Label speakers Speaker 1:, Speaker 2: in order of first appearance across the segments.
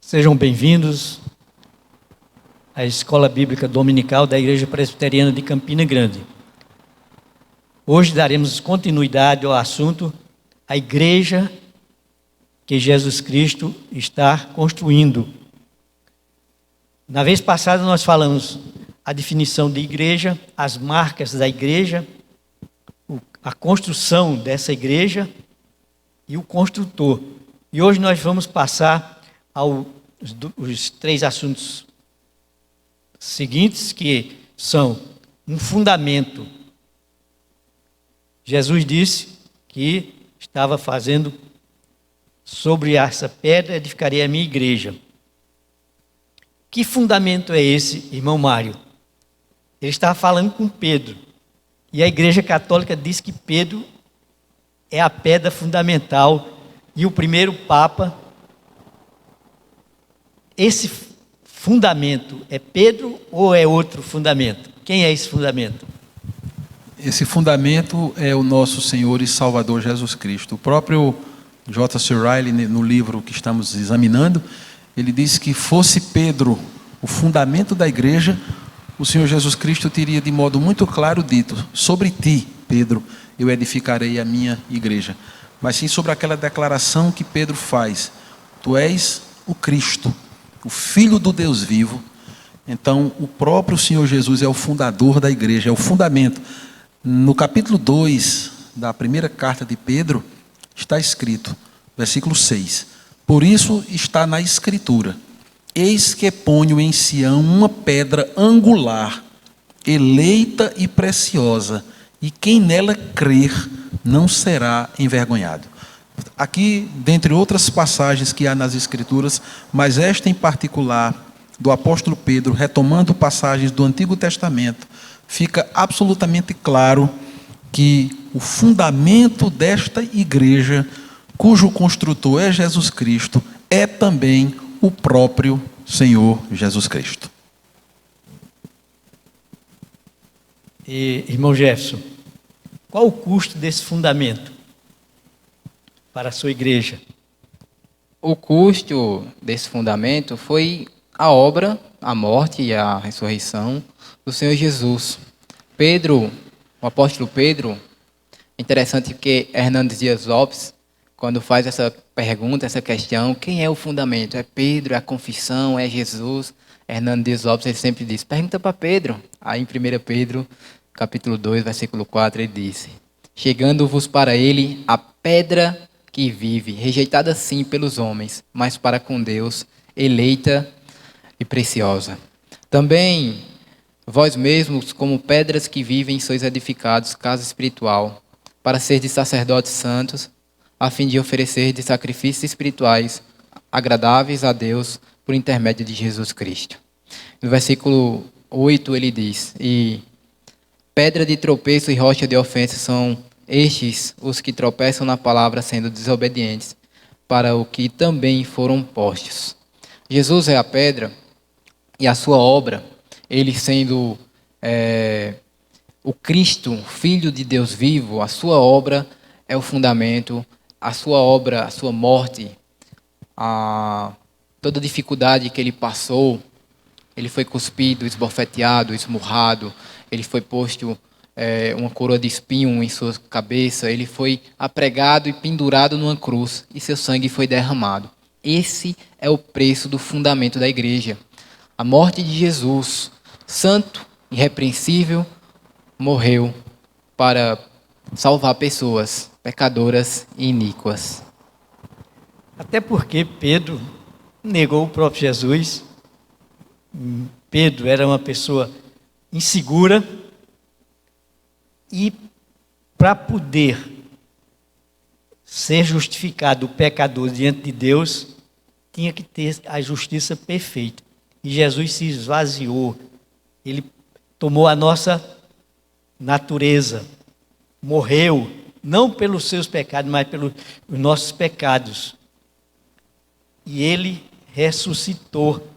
Speaker 1: Sejam bem-vindos à Escola Bíblica Dominical da Igreja Presbiteriana de Campina Grande. Hoje daremos continuidade ao assunto a igreja que Jesus Cristo está construindo. Na vez passada nós falamos a definição de igreja, as marcas da igreja, a construção dessa igreja e o construtor. E hoje nós vamos passar os três assuntos seguintes, que são um fundamento. Jesus disse que estava fazendo sobre essa pedra edificarei a minha igreja. Que fundamento é esse, irmão Mário? Ele estava falando com Pedro. E a Igreja Católica diz que Pedro é a pedra fundamental e o primeiro Papa. Esse fundamento é Pedro ou é outro fundamento? Quem é esse fundamento?
Speaker 2: Esse fundamento é o nosso Senhor e Salvador Jesus Cristo. O próprio J.C. Ryle, no livro que estamos examinando, ele diz que fosse Pedro o fundamento da igreja, o Senhor Jesus Cristo teria de modo muito claro dito: sobre ti, Pedro, eu edificarei a minha igreja. Mas sim sobre aquela declaração que Pedro faz: tu és o Cristo, o Filho do Deus vivo. Então o próprio Senhor Jesus é o fundador da igreja, é o fundamento. No capítulo 2 da primeira carta de Pedro está escrito, versículo 6: por isso está na escritura: eis que ponho em Sião uma pedra angular, eleita e preciosa, e quem nela crer não será envergonhado. Aqui, dentre outras passagens que há nas Escrituras, mas esta em particular, do apóstolo Pedro, retomando passagens do Antigo Testamento, fica absolutamente claro que o fundamento desta igreja, cujo construtor é Jesus Cristo, é também o próprio Senhor Jesus Cristo.
Speaker 1: E, irmão Jefferson, qual o custo desse fundamento para a sua igreja?
Speaker 3: O custo desse fundamento foi a obra, a morte e a ressurreição do Senhor Jesus. Pedro, o apóstolo Pedro, interessante que Hernandes Dias Lopes, quando faz essa pergunta, essa questão, quem é o fundamento? É Pedro, é a confissão, é Jesus? Hernandes Dias Lopes, ele sempre diz, pergunta para Pedro. Aí em 1 Pedro, capítulo 2, versículo 4, ele disse: chegando-vos para ele a pedra que vive, rejeitada sim pelos homens, mas para com Deus, eleita e preciosa. Também vós mesmos, como pedras que vivem, sois edificados, casa espiritual, para ser de sacerdotes santos, a fim de oferecer de sacrifícios espirituais agradáveis a Deus por intermédio de Jesus Cristo. No versículo 8 ele diz: e pedra de tropeço e rocha de ofensa são estes os que tropeçam na palavra, sendo desobedientes, para o que também foram postos. Jesus é a pedra e a sua obra, ele sendo o Cristo, Filho de Deus vivo, a sua obra é o fundamento. A sua obra, a sua morte, toda a dificuldade que ele passou, ele foi cuspido, esbofeteado, esmurrado, ele foi posto uma coroa de espinho em sua cabeça, ele foi apregado e pendurado numa cruz e seu sangue foi derramado. Esse é o preço do fundamento da igreja. A morte de Jesus, santo, irrepreensível, morreu para salvar pessoas pecadoras e iníquas.
Speaker 1: Até porque Pedro negou o próprio Jesus. Pedro era uma pessoa insegura e para poder ser justificado o pecador diante de Deus, tinha que ter a justiça perfeita. E Jesus se esvaziou. Ele tomou a nossa natureza, morreu, não pelos seus pecados, mas pelos nossos pecados. E ele ressuscitou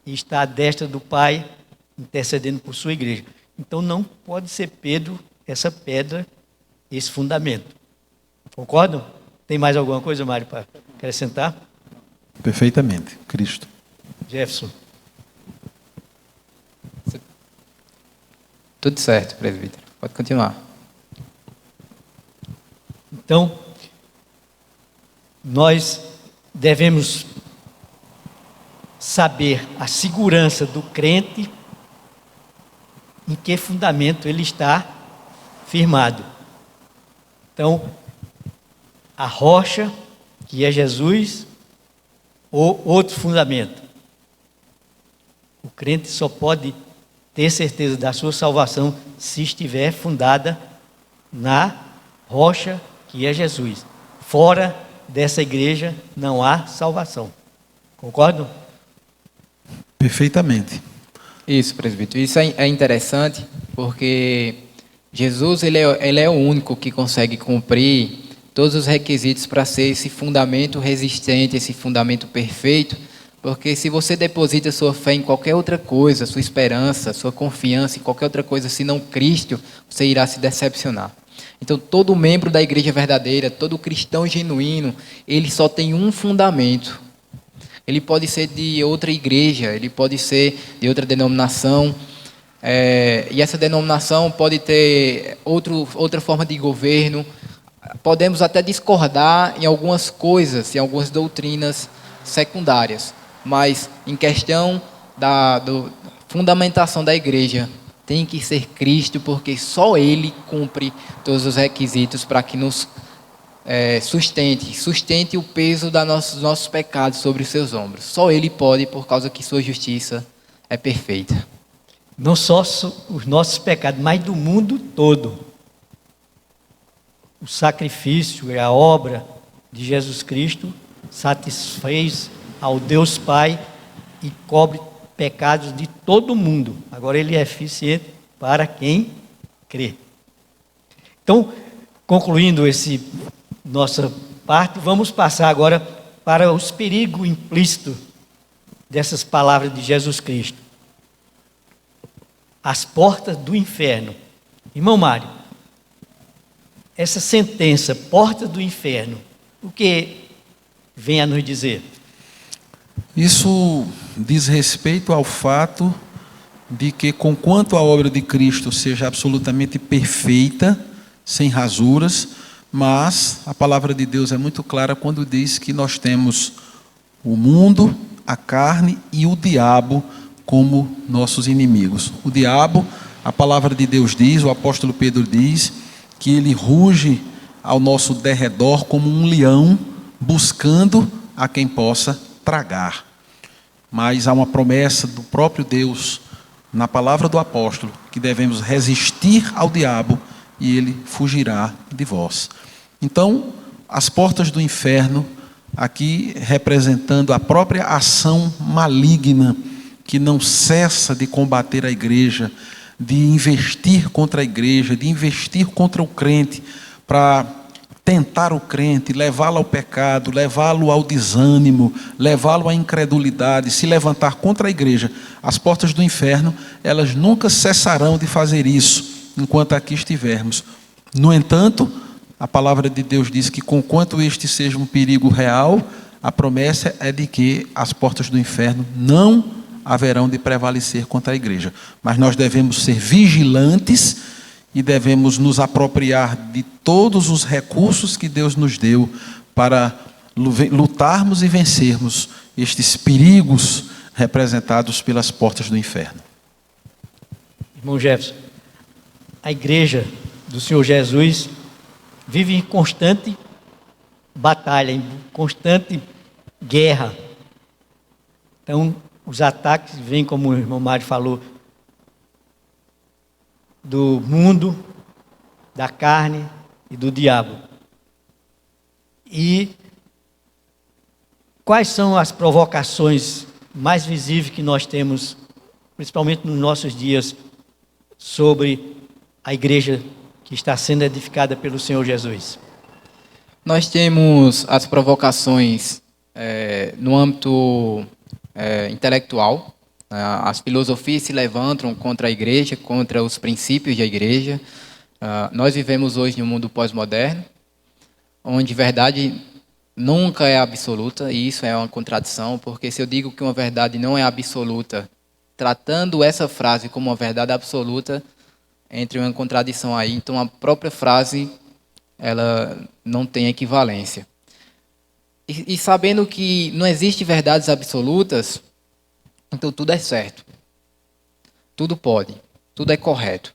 Speaker 1: e está à destra do Pai, intercedendo por sua igreja. Então não pode ser Pedro essa pedra, esse fundamento. Concordam? Tem mais alguma coisa, Mário, para acrescentar?
Speaker 2: Perfeitamente, Cristo.
Speaker 1: Jefferson.
Speaker 3: Tudo certo, presbítero. Pode continuar.
Speaker 1: Então, nós devemos saber a segurança do crente, em que fundamento ele está firmado. Então, a rocha, que é Jesus, ou outro fundamento. O crente só pode ter certeza da sua salvação se estiver fundada na rocha, que é Jesus. Fora dessa igreja não há salvação. Concordam?
Speaker 2: Perfeitamente.
Speaker 3: Isso, presbítero. Isso é interessante porque Jesus ele é o único que consegue cumprir todos os requisitos para ser esse fundamento resistente, esse fundamento perfeito, porque se você deposita sua fé em qualquer outra coisa, sua esperança, sua confiança em qualquer outra coisa senão Cristo, você irá se decepcionar. Então, todo membro da igreja verdadeira, todo cristão genuíno, ele só tem um fundamento. Ele pode ser de outra igreja, ele pode ser de outra denominação, e essa denominação pode ter outra forma de governo. Podemos até discordar em algumas coisas, em algumas doutrinas secundárias, mas em questão da fundamentação da igreja, tem que ser Cristo, porque só Ele cumpre todos os requisitos para que nos sustente o peso dos nossos pecados sobre os seus ombros. Só Ele pode, por causa que sua justiça é perfeita.
Speaker 1: Não só os nossos pecados, mas do mundo todo. O sacrifício e a obra de Jesus Cristo satisfez ao Deus Pai e cobre pecados de todo mundo. Agora ele é eficiente para quem crê. Então, concluindo nossa parte, vamos passar agora para os perigos implícitos dessas palavras de Jesus Cristo. As portas do inferno. Irmão Mário, essa sentença, porta do inferno, o que vem a nos dizer?
Speaker 2: Isso diz respeito ao fato de que, conquanto a obra de Cristo seja absolutamente perfeita, sem rasuras, mas a palavra de Deus é muito clara quando diz que nós temos o mundo, a carne e o diabo como nossos inimigos. O diabo, a palavra de Deus diz, o apóstolo Pedro diz, que ele ruge ao nosso derredor como um leão, buscando a quem possa tragar. Mas há uma promessa do próprio Deus, na palavra do apóstolo, que devemos resistir ao diabo e ele fugirá de vós. Então, as portas do inferno, aqui representando a própria ação maligna, que não cessa de combater a igreja, de investir contra a igreja, de investir contra o crente, para tentar o crente, levá-lo ao pecado, levá-lo ao desânimo, levá-lo à incredulidade, se levantar contra a igreja. As portas do inferno, elas nunca cessarão de fazer isso, enquanto aqui estivermos. No entanto, a palavra de Deus diz que, conquanto este seja um perigo real, a promessa é de que as portas do inferno não haverão de prevalecer contra a igreja. Mas nós devemos ser vigilantes e devemos nos apropriar de todos os recursos que Deus nos deu para lutarmos e vencermos estes perigos representados pelas portas do inferno.
Speaker 1: Irmão Jefferson, a igreja do Senhor Jesus vive em constante batalha, em constante guerra. Então, os ataques vêm, como o irmão Mário falou, do mundo, da carne e do diabo. E quais são as provocações mais visíveis que nós temos, principalmente nos nossos dias, sobre a igreja que está sendo edificada pelo Senhor Jesus?
Speaker 3: Nós temos as provocações no âmbito intelectual. As filosofias se levantam contra a igreja, contra os princípios da igreja. Nós vivemos hoje em um mundo pós-moderno, onde verdade nunca é absoluta, e isso é uma contradição, porque se eu digo que uma verdade não é absoluta, tratando essa frase como uma verdade absoluta, entra uma contradição aí. Então a própria frase ela não tem equivalência. E sabendo que não existe verdades absolutas, então tudo é certo. Tudo pode, tudo é correto.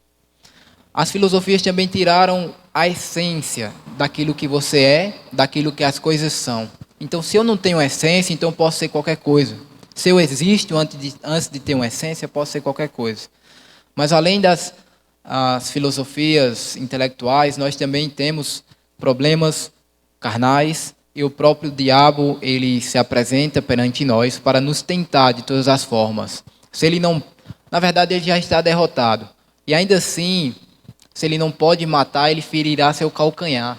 Speaker 3: As filosofias também tiraram a essência daquilo que você é, daquilo que as coisas são. Então, se eu não tenho essência, então eu posso ser qualquer coisa. Se eu existo antes de ter uma essência, eu posso ser qualquer coisa. Mas além das filosofias intelectuais, nós também temos problemas carnais, e o próprio diabo ele se apresenta perante nós para nos tentar de todas as formas. Se ele não, na verdade, ele já está derrotado. E ainda assim, se ele não pode matar, ele ferirá seu calcanhar.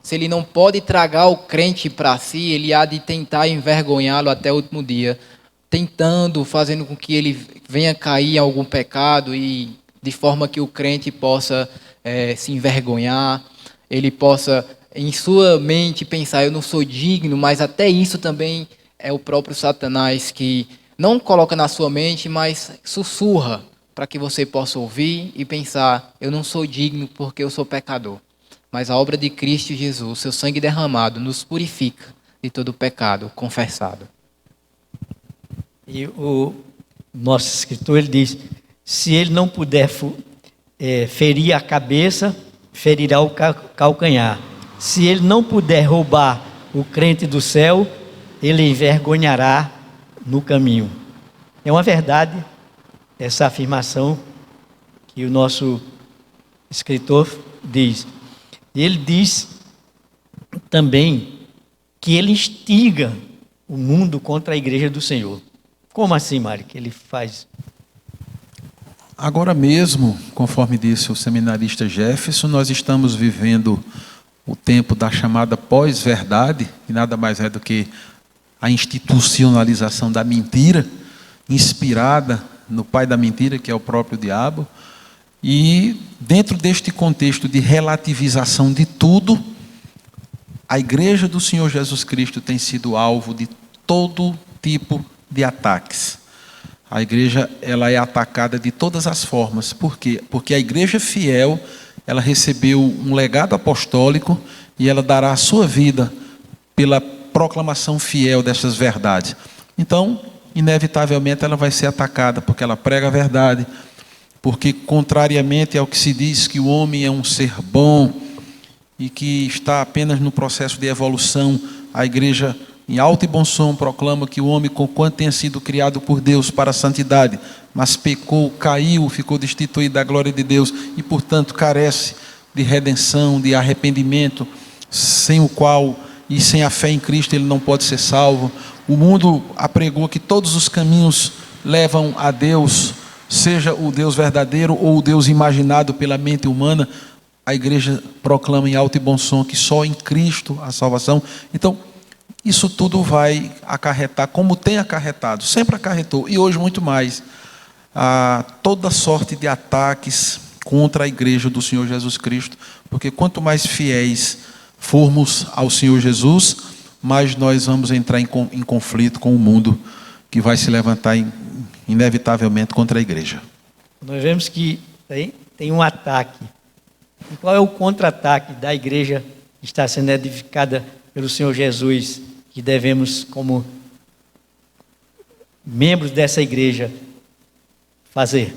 Speaker 3: Se ele não pode tragar o crente para si, ele há de tentar envergonhá-lo até o último dia, fazendo com que ele venha cair em algum pecado e de forma que o crente possa se envergonhar, ele possa em sua mente pensar, eu não sou digno, mas até isso também é o próprio Satanás que não coloca na sua mente, mas sussurra para que você possa ouvir e pensar, eu não sou digno porque eu sou pecador. Mas a obra de Cristo Jesus, seu sangue derramado, nos purifica de todo pecado confessado.
Speaker 1: E o nosso escritor ele diz, se ele não puder ferir a cabeça, ferirá o calcanhar. Se ele não puder roubar o crente do céu, ele envergonhará no caminho. É uma verdade essa afirmação que o nosso escritor diz. Ele diz também que ele instiga o mundo contra a igreja do Senhor. Como assim, Mário, que ele faz?
Speaker 2: Agora mesmo, conforme disse o seminarista Jefferson, nós estamos vivendo o tempo da chamada pós-verdade, que nada mais é do que a institucionalização da mentira, inspirada no pai da mentira, que é o próprio diabo. E dentro deste contexto de relativização de tudo, a igreja do Senhor Jesus Cristo tem sido alvo de todo tipo de ataques. A igreja ela é atacada de todas as formas. Por quê? Porque a igreja fiel, ela recebeu um legado apostólico e ela dará a sua vida pela proclamação fiel dessas verdades. Então, inevitavelmente, ela vai ser atacada porque ela prega a verdade, porque, contrariamente ao que se diz que o homem é um ser bom e que está apenas no processo de evolução, a igreja, em alto e bom som, proclama que o homem, conquanto tenha sido criado por Deus para a santidade, mas pecou, caiu, ficou destituído da glória de Deus e, portanto, carece de redenção, de arrependimento, sem o qual e sem a fé em Cristo ele não pode ser salvo. O mundo apregou que todos os caminhos levam a Deus, seja o Deus verdadeiro ou o Deus imaginado pela mente humana. A igreja proclama em alto e bom som que só em Cristo a salvação. Então, isso tudo vai acarretar, como tem acarretado, sempre acarretou, e hoje muito mais, toda sorte de ataques contra a igreja do Senhor Jesus Cristo, porque quanto mais fiéis formos ao Senhor Jesus, mais nós vamos entrar em conflito com o mundo que vai se levantar inevitavelmente contra a igreja.
Speaker 1: Nós vemos que tem um ataque. E qual é o contra-ataque da igreja que está sendo edificada pelo Senhor Jesus, que devemos, como membros dessa igreja, fazer?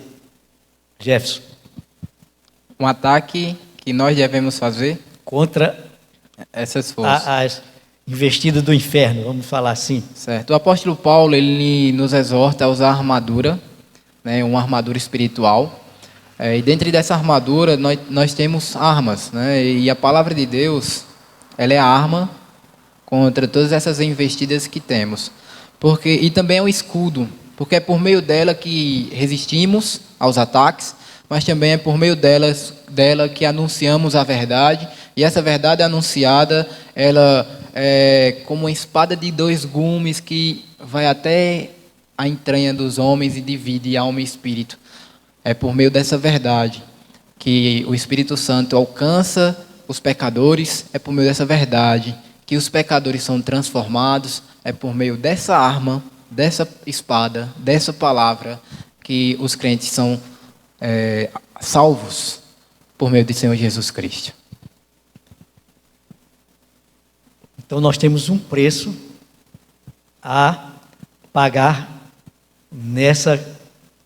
Speaker 1: Jefferson.
Speaker 3: Um ataque que nós devemos fazer
Speaker 1: contra
Speaker 3: essas forças.
Speaker 1: As investidas do inferno, vamos falar assim.
Speaker 3: Certo. O apóstolo Paulo, ele nos exorta a usar armadura, né, uma armadura espiritual. E dentro dessa armadura, nós temos armas, né, e a palavra de Deus, ela é a arma contra todas essas investidas que temos. E também é um escudo, porque é por meio dela que resistimos aos ataques, mas também é por meio dela que anunciamos a verdade, e essa verdade anunciada, ela é como uma espada de dois gumes que vai até a entranha dos homens e divide alma e espírito. É por meio dessa verdade que o Espírito Santo alcança os pecadores, é por meio dessa verdade que os pecadores são transformados, é por meio dessa arma, dessa espada, dessa palavra, que os crentes são salvos por meio do Senhor Jesus Cristo.
Speaker 1: Então nós temos um preço a pagar nessa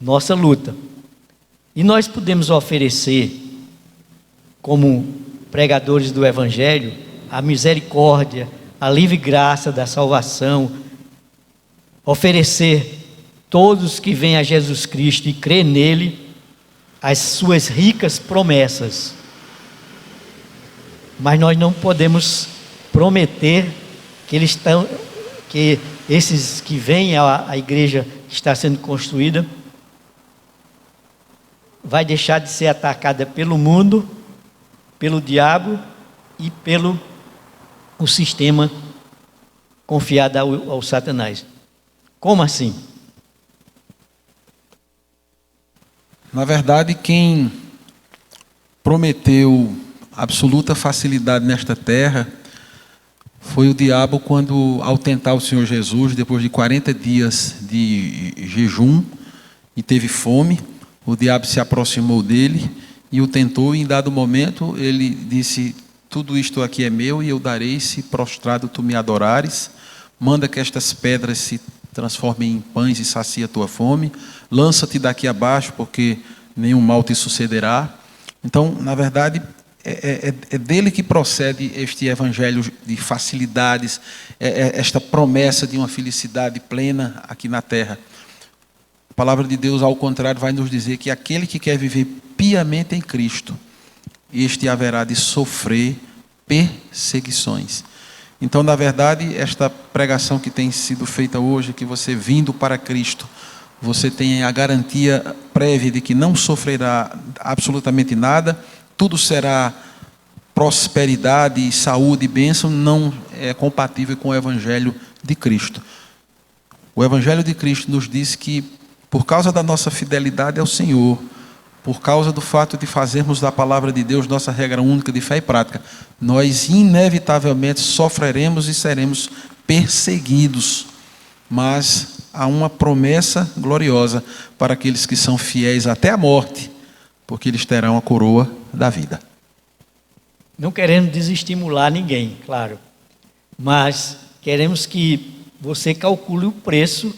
Speaker 1: nossa luta. E nós podemos oferecer, como pregadores do Evangelho, a misericórdia, a livre graça da salvação, oferecer todos que vêm a Jesus Cristo e crê nele, as suas ricas promessas. Mas nós não podemos prometer que esses que vêm à igreja que está sendo construída vai deixar de ser atacada pelo mundo, pelo diabo e pelo o sistema confiado ao Satanás. Como assim?
Speaker 2: Na verdade, quem prometeu absoluta facilidade nesta terra foi o diabo, quando, ao tentar o Senhor Jesus, depois de 40 dias de jejum, e teve fome, o diabo se aproximou dele e o tentou, e em dado momento ele disse: tudo isto aqui é meu e eu darei se prostrado tu me adorares. Manda que estas pedras se transformem em pães e sacia a tua fome. Lança-te daqui abaixo, porque nenhum mal te sucederá. Então, na verdade, é dele que procede este evangelho de facilidades, esta promessa de uma felicidade plena aqui na terra. A palavra de Deus, ao contrário, vai nos dizer que aquele que quer viver piamente em Cristo, este haverá de sofrer perseguições. Então, na verdade, esta pregação que tem sido feita hoje, que você vindo para Cristo, você tem a garantia prévia de que não sofrerá absolutamente nada, tudo será prosperidade, saúde e bênção, não é compatível com o Evangelho de Cristo. O Evangelho de Cristo nos diz que, por causa da nossa fidelidade ao Senhor, por causa do fato de fazermos da palavra de Deus nossa regra única de fé e prática, nós inevitavelmente sofreremos e seremos perseguidos. Mas há uma promessa gloriosa para aqueles que são fiéis até a morte, porque eles terão a coroa da vida.
Speaker 1: Não queremos desestimular ninguém, claro, mas queremos que você calcule o preço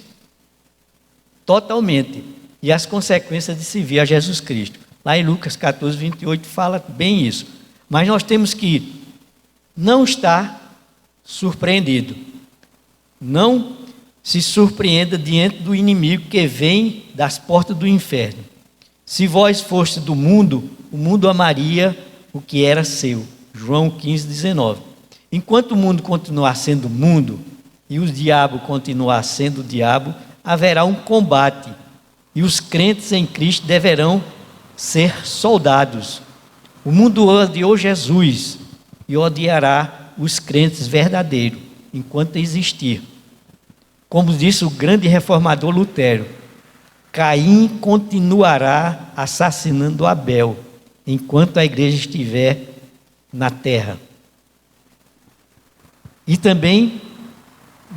Speaker 1: totalmente e as consequências de servir a Jesus Cristo. Lá em Lucas 14, 28 fala bem isso. Mas nós temos que não estar surpreendido. Não se surpreenda diante do inimigo que vem das portas do inferno. Se vós foste do mundo, o mundo amaria o que era seu. João 15, 19. Enquanto o mundo continuar sendo mundo e o diabo continuar sendo o diabo, haverá um combate. E os crentes em Cristo deverão ser soldados. O mundo odiou Jesus e odiará os crentes verdadeiros enquanto existir. Como disse o grande reformador Lutero, Caim continuará assassinando Abel enquanto a igreja estiver na terra. E também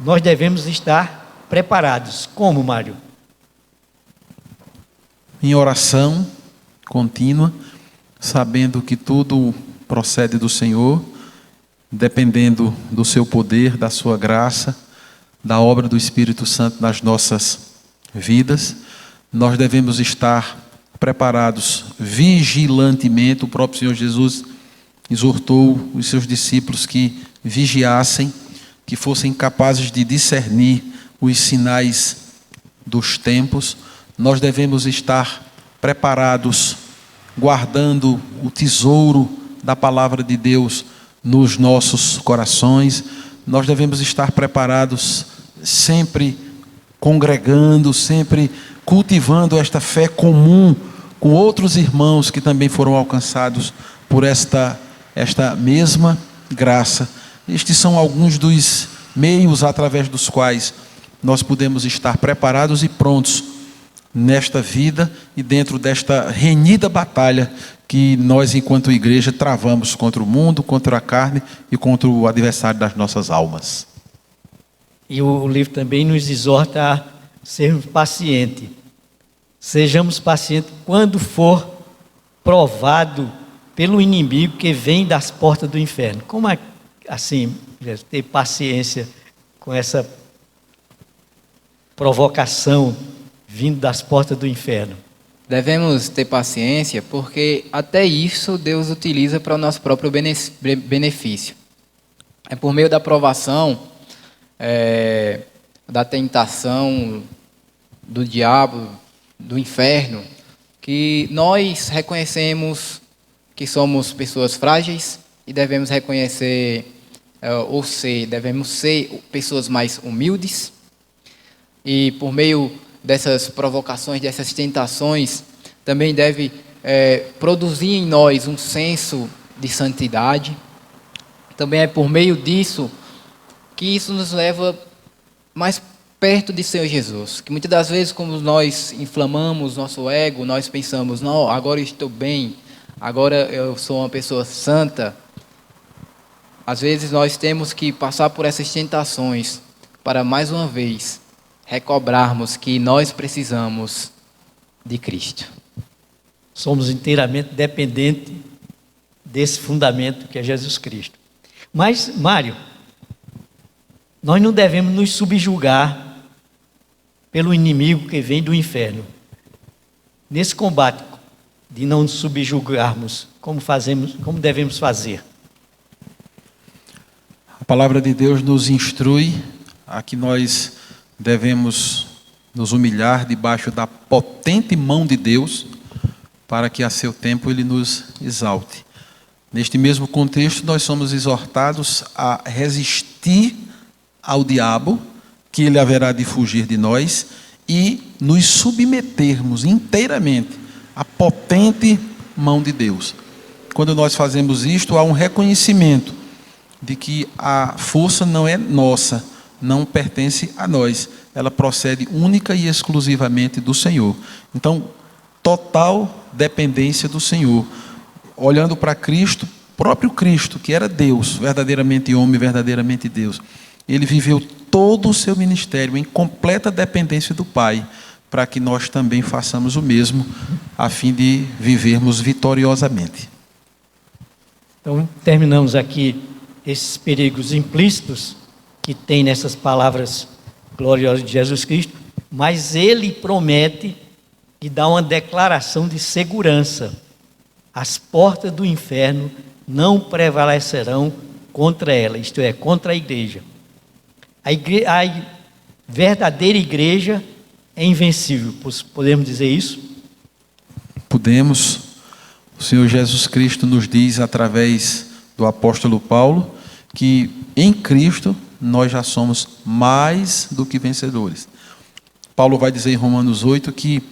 Speaker 1: nós devemos estar preparados. Como, Mário?
Speaker 2: Em oração contínua, sabendo que tudo procede do Senhor, dependendo do seu poder, da sua graça, da obra do Espírito Santo nas nossas vidas. Nós devemos estar preparados vigilantemente. O próprio Senhor Jesus exortou os seus discípulos que vigiassem, que fossem capazes de discernir os sinais dos tempos. Nós devemos estar preparados, guardando o tesouro da palavra de Deus nos nossos corações. Nós devemos estar preparados, sempre congregando, sempre cultivando esta fé comum com outros irmãos que também foram alcançados por esta mesma graça. Estes são alguns dos meios através dos quais nós podemos estar preparados e prontos nesta vida e dentro desta renhida batalha que nós, enquanto igreja, travamos contra o mundo, contra a carne e contra o adversário das nossas almas.
Speaker 1: E o livro também nos exorta a sermos pacientes. Sejamos pacientes quando for provado pelo inimigo que vem das portas do inferno. Como assim, ter paciência com essa provocação vindo das portas do inferno?
Speaker 3: Devemos ter paciência porque até isso Deus utiliza para o nosso próprio benefício. É por meio da provação, da tentação do diabo, do inferno, que nós reconhecemos que somos pessoas frágeis e devemos reconhecer, devemos ser pessoas mais humildes. E por meio dessas provocações, dessas tentações, também deve produzir em nós um senso de santidade. Também é por meio disso que isso nos leva mais perto de Senhor Jesus. Que muitas das vezes, como nós inflamamos nosso ego, nós pensamos, não, agora eu estou bem, agora eu sou uma pessoa santa. Às vezes nós temos que passar por essas tentações para mais uma vez recobrarmos que nós precisamos de Cristo.
Speaker 1: Somos inteiramente dependentes desse fundamento que é Jesus Cristo. Mas, Mário, nós não devemos nos subjugar pelo inimigo que vem do inferno. Nesse combate de não nos subjugarmos, como devemos fazer?
Speaker 2: A palavra de Deus nos instrui a que nós devemos nos humilhar debaixo da potente mão de Deus, para que a seu tempo Ele nos exalte. Neste mesmo contexto, nós somos exortados a resistir ao diabo, que ele haverá de fugir de nós, e nos submetermos inteiramente à potente mão de Deus. Quando nós fazemos isto, há um reconhecimento de que a força não é nossa, não pertence a nós, ela procede única e exclusivamente do Senhor. Então, total dependência do Senhor. Olhando para Cristo, próprio Cristo, que era Deus, verdadeiramente homem, verdadeiramente Deus, ele viveu todo o seu ministério em completa dependência do Pai, para que nós também façamos o mesmo, a fim de vivermos vitoriosamente.
Speaker 1: Então, terminamos aqui esses perigos implícitos que tem nessas palavras gloriosas de Jesus Cristo, mas ele promete e dá uma declaração de segurança. As portas do inferno não prevalecerão contra ela, isto é, contra a igreja. A verdadeira igreja é invencível, podemos dizer isso?
Speaker 2: Podemos. O Senhor Jesus Cristo nos diz, através do apóstolo Paulo, que em Cristo nós já somos mais do que vencedores. Paulo vai dizer em Romanos 8 que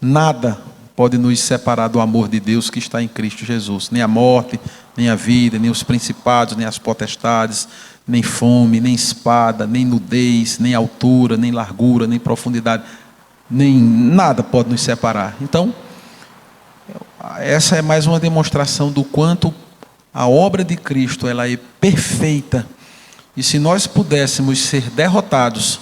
Speaker 2: nada pode nos separar do amor de Deus que está em Cristo Jesus. Nem a morte, nem a vida, nem os principados, nem as potestades, nem fome, nem espada, nem nudez, nem altura, nem largura, nem profundidade. Nem nada pode nos separar. Então, essa é mais uma demonstração do quanto a obra de Cristo ela é perfeita. E se nós pudéssemos ser derrotados,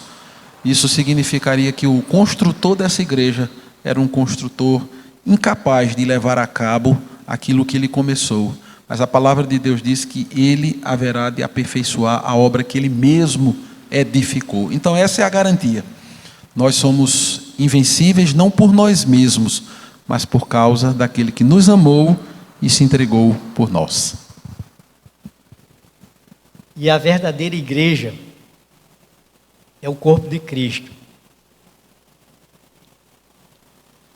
Speaker 2: isso significaria que o construtor dessa igreja era um construtor incapaz de levar a cabo aquilo que ele começou. Mas a palavra de Deus diz que ele haverá de aperfeiçoar a obra que ele mesmo edificou. Então essa é a garantia. Nós somos invencíveis não por nós mesmos, mas por causa daquele que nos amou e se entregou por nós.
Speaker 1: E a verdadeira igreja é o corpo de Cristo.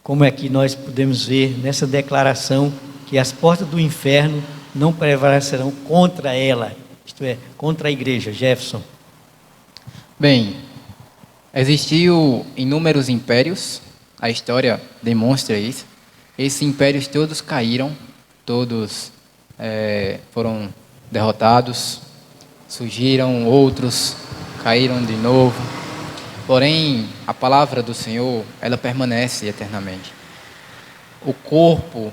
Speaker 1: Como é que nós podemos ver nessa declaração que as portas do inferno não prevalecerão contra ela, isto é, contra a igreja, Jefferson?
Speaker 3: Bem, existiu inúmeros impérios, a história demonstra isso. Esses impérios todos caíram, todos foram derrotados, surgiram outros, caíram de novo. Porém, a palavra do Senhor, ela permanece eternamente. O corpo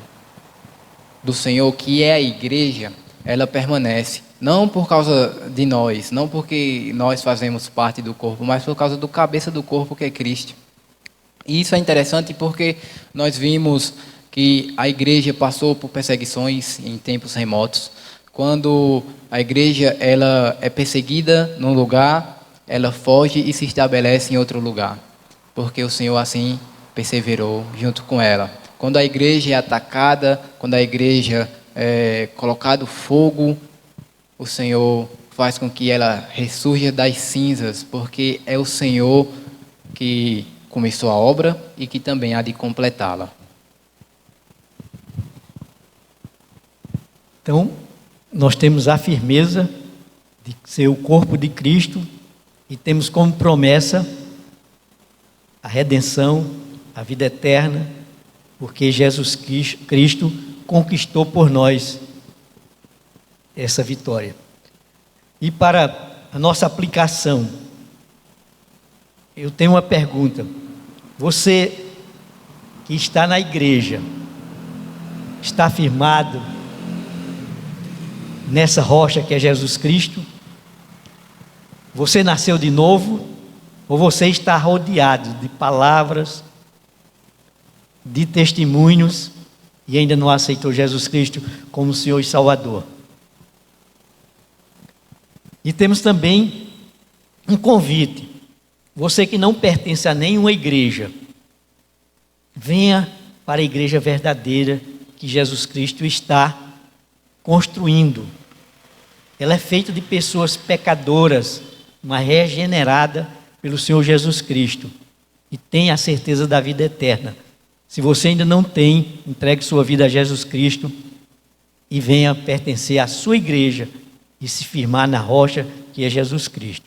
Speaker 3: do Senhor, que é a igreja, ela permanece. Não por causa de nós, não porque nós fazemos parte do corpo, mas por causa do cabeça do corpo, que é Cristo. E isso é interessante porque nós vimos que a igreja passou por perseguições em tempos remotos. Quando a igreja ela é perseguida num lugar, ela foge e se estabelece em outro lugar, porque o Senhor assim perseverou junto com ela. Quando a igreja é atacada, quando a igreja é colocado fogo, o Senhor faz com que ela ressurja das cinzas, porque é o Senhor que começou a obra e que também há de completá-la.
Speaker 1: Então, nós temos a firmeza de ser o corpo de Cristo e temos como promessa a redenção, a vida eterna, porque Jesus Cristo conquistou por nós essa vitória. E para a nossa aplicação, eu tenho uma pergunta. Você que está na igreja, está firmado nessa rocha que é Jesus Cristo? Você nasceu de novo? Ou você está rodeado de palavras, de testemunhos e ainda não aceitou Jesus Cristo como Senhor e Salvador? E temos também um convite. Você que não pertence a nenhuma igreja, venha para a igreja verdadeira que Jesus Cristo está construindo. Ela é feita de pessoas pecadoras, mas regenerada pelo Senhor Jesus Cristo, e tem a certeza da vida eterna. Se você ainda não tem, entregue sua vida a Jesus Cristo e venha pertencer à sua igreja e se firmar na rocha que é Jesus Cristo.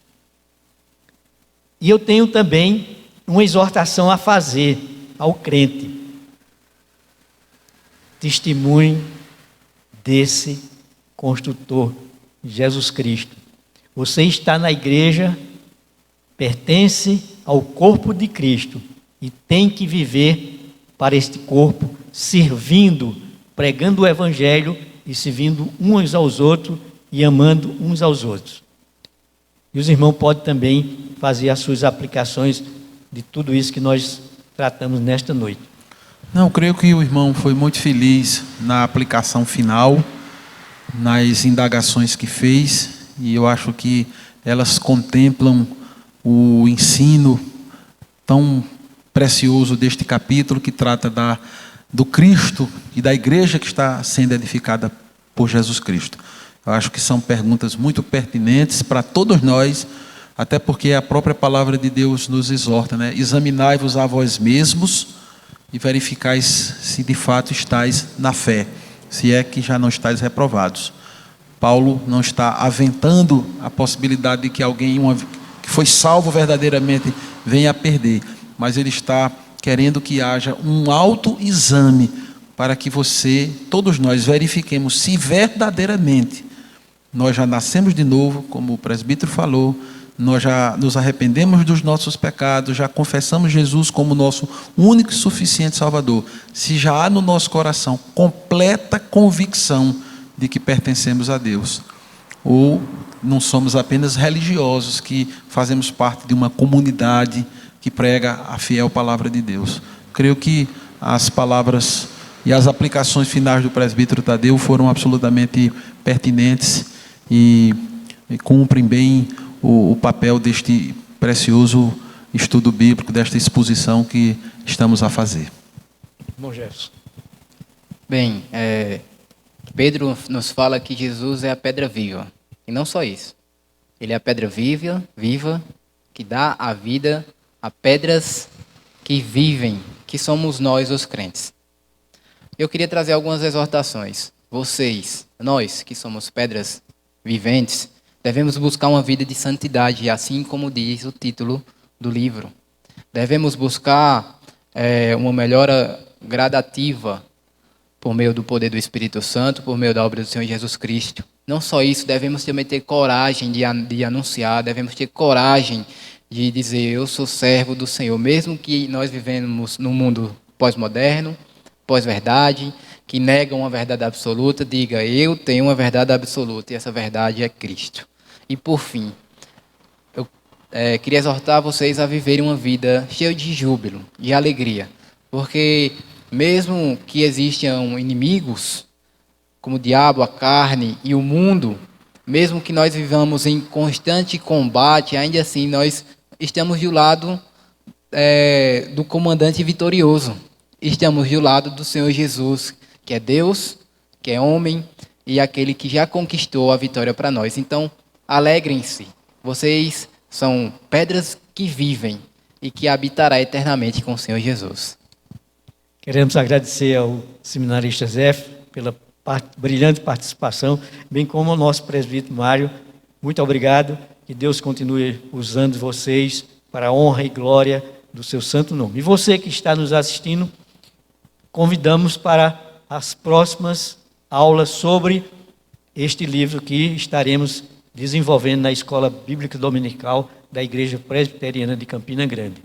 Speaker 1: E eu tenho também uma exortação a fazer ao crente. Testemunhe desse construtor, Jesus Cristo. Você está na igreja, pertence ao corpo de Cristo e tem que viver para este corpo, servindo, pregando o Evangelho e servindo uns aos outros e amando uns aos outros. E os irmãos podem também fazer as suas aplicações de tudo isso que nós tratamos nesta noite.
Speaker 2: Não, creio que o irmão foi muito feliz na aplicação final, nas indagações que fez, e eu acho que elas contemplam o ensino tão precioso deste capítulo, que trata do Cristo e da igreja que está sendo edificada por Jesus Cristo. Eu acho que são perguntas muito pertinentes para todos nós, até porque a própria palavra de Deus nos exorta, né? Examinai-vos a vós mesmos e verificais se de fato estáis na fé, se é que já não estáis reprovados. Paulo não está aventando a possibilidade de que alguém que foi salvo verdadeiramente venha a perder, mas ele está querendo que haja um autoexame para que todos nós verifiquemos se verdadeiramente nós já nascemos de novo, como o presbítero falou, nós já nos arrependemos dos nossos pecados, já confessamos Jesus como nosso único e suficiente Salvador. Se já há no nosso coração completa convicção de que pertencemos a Deus, ou não somos apenas religiosos que fazemos parte de uma comunidade que prega a fiel palavra de Deus. Creio que as palavras e as aplicações finais do presbítero Tadeu foram absolutamente pertinentes e cumprem bem o papel deste precioso estudo bíblico, desta exposição que estamos a fazer.
Speaker 1: Bom, Jefferson.
Speaker 3: Bem, Pedro nos fala que Jesus é a pedra viva. E não só isso. Ele é a pedra viva, que dá a vida a pedras que vivem, que somos nós, os crentes. Eu queria trazer algumas exortações. Nós que somos pedras viventes, devemos buscar uma vida de santidade, assim como diz o título do livro. Devemos buscar uma melhora gradativa por meio do poder do Espírito Santo, por meio da obra do Senhor Jesus Cristo. Não só isso, devemos também ter coragem de anunciar, devemos ter coragem de dizer, eu sou servo do Senhor, mesmo que nós vivemos num mundo pós-moderno, pós-verdade, que negam uma verdade absoluta, diga: eu tenho uma verdade absoluta e essa verdade é Cristo. E por fim, eu queria exortar vocês a viverem uma vida cheia de júbilo, de alegria, porque mesmo que existam inimigos, como o diabo, a carne e o mundo, mesmo que nós vivamos em constante combate, ainda assim nós estamos do lado do comandante vitorioso. Estamos do lado do Senhor Jesus, que é Deus, que é homem e aquele que já conquistou a vitória para nós. Então, alegrem-se. Vocês são pedras que vivem e que habitará eternamente com o Senhor Jesus.
Speaker 1: Queremos agradecer ao seminarista Zé pela brilhante participação, bem como ao nosso presbítero Mário. Muito obrigado. Que Deus continue usando vocês para a honra e glória do seu santo nome. E você que está nos assistindo, convidamos para as próximas aulas sobre este livro que estaremos desenvolvendo na Escola Bíblica Dominical da Igreja Presbiteriana de Campina Grande.